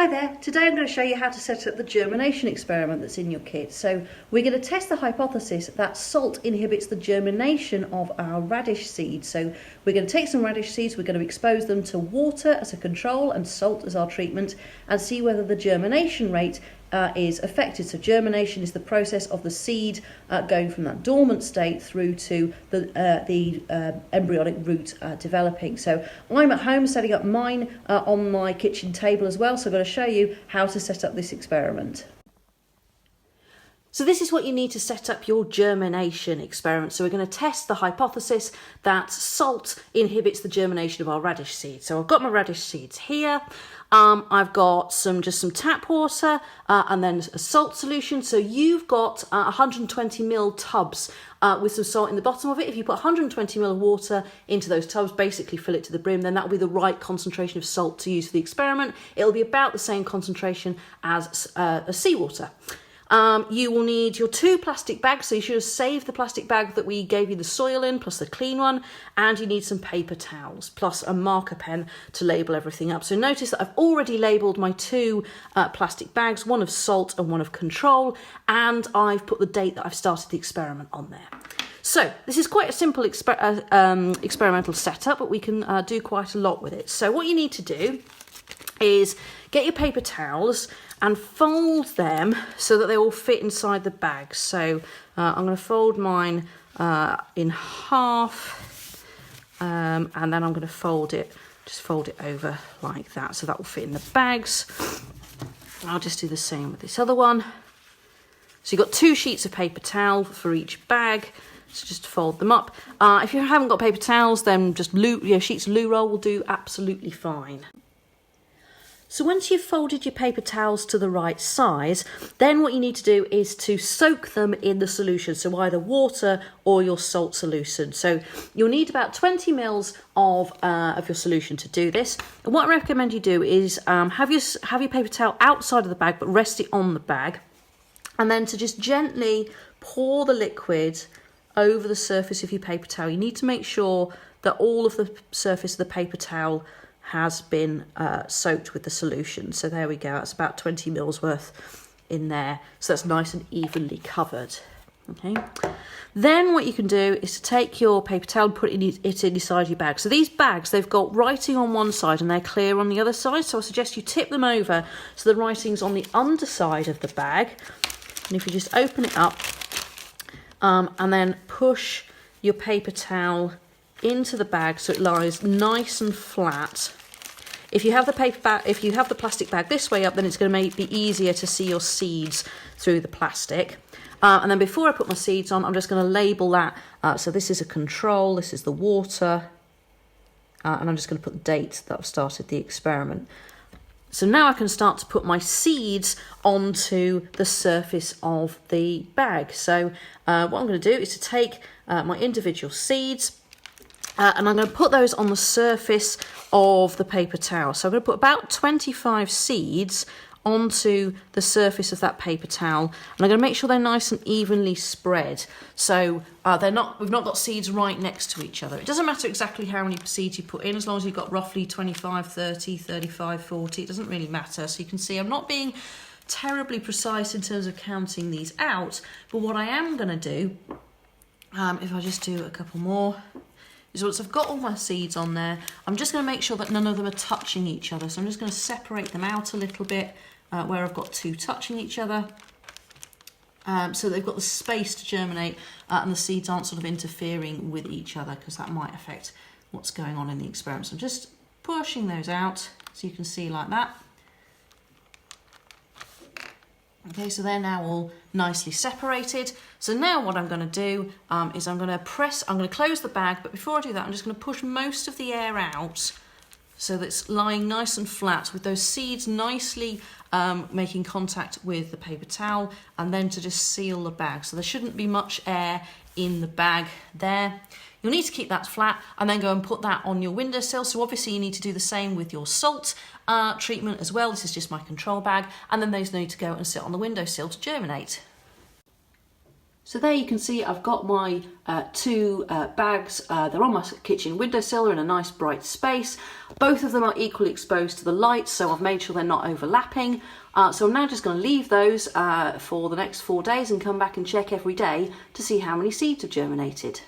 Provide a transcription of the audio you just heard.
Hi there, today I'm going to show you how to set up the germination experiment that's in your kit. So we're going to test the hypothesis that salt inhibits the germination of our radish seeds. So we're going to take some radish seeds, we're going to expose them to water as a control and salt as our treatment and see whether the germination rate is affected. So germination is the process of the seed going from that dormant state through to the embryonic root developing. So I'm at home setting up mine on my kitchen table as well, so I'm going to show you how to set up this experiment. So this is what you need to set up your germination experiment. So we're going to test the hypothesis that salt inhibits the germination of our radish seeds. So I've got my radish seeds here. I've got just some tap water and then a salt solution. So you've got 120 ml tubs with some salt in the bottom of it. If you put 120 ml of water into those tubs, basically fill it to the brim, then that will be the right concentration of salt to use for the experiment. It'll be about the same concentration as seawater. You will need your 2 plastic bags, so you should have saved the plastic bag that we gave you the soil in, plus the clean one, and you need some paper towels, plus a marker pen to label everything up. So notice that I've already labelled my 2 plastic bags, one of salt and one of control, and I've put the date that I've started the experiment on there. So this is quite a simple experimental setup, but we can do quite a lot with it. So what you need to do is get your paper towels and fold them so that they all fit inside the bag. So I'm going to fold mine in half and then I'm going to fold it over like that, so that will fit in the bags. I'll just do the same with this other one. So you've got 2 sheets of paper towel for each bag, so just fold them up. If you haven't got paper towels, then just sheets of loo roll will do absolutely fine. So once you've folded your paper towels to the right size, then what you need to do is to soak them in the solution, so either water or your salt solution. So you'll need about 20 mils of your solution to do this. And what I recommend you do is have your paper towel outside of the bag, but rest it on the bag. And then to just gently pour the liquid over the surface of your paper towel. You need to make sure that all of the surface of the paper towel has been soaked with the solution. So there we go, that's about 20 mils worth in there. So that's nice and evenly covered. Okay. Then what you can do is to take your paper towel and put it inside your bag. So these bags, they've got writing on one side and they're clear on the other side. So I suggest you tip them over so the writing's on the underside of the bag. And if you just open it up and then push your paper towel into the bag so it lies nice and flat. If you have the plastic bag this way up, then it's going to be easier to see your seeds through the plastic. And then before I put my seeds on, I'm just going to label that. So this is a control, this is the water, and I'm just going to put the date that I've started the experiment. So now I can start to put my seeds onto the surface of the bag. So what I'm going to do is to take my individual seeds, and I'm going to put those on the surface of the paper towel. So I'm going to put about 25 seeds onto the surface of that paper towel, and I'm going to make sure they're nice and evenly spread. So we've not got seeds right next to each other. It doesn't matter exactly how many seeds you put in, as long as you've got roughly 25, 30, 35, 40, it doesn't really matter. So you can see I'm not being terribly precise in terms of counting these out, but what I am going to do, if I just do a couple more, is once I've got all my seeds on there, I'm just going to make sure that none of them are touching each other. So I'm just going to separate them out a little bit where I've got 2 touching each other, so they've got the space to germinate and the seeds aren't sort of interfering with each other, because that might affect what's going on in the experiment. So I'm just pushing those out so you can see like that. Okay, so they're now all nicely separated. So now what I'm going to do is I'm going to close the bag, but before I do that, I'm just going to push most of the air out so that it's lying nice and flat with those seeds nicely making contact with the paper towel, and then to just seal the bag. So there shouldn't be much air in the bag there. You'll need to keep that flat and then go and put that on your windowsill. So obviously you need to do the same with your salt treatment as well. This is just my control bag, and then those need to go and sit on the windowsill to germinate. So there you can see I've got my two bags. They're on my kitchen windowsill in a nice bright space. Both of them are equally exposed to the light, so I've made sure they're not overlapping. So I'm now just going to leave those for the next 4 days and come back and check every day to see how many seeds have germinated.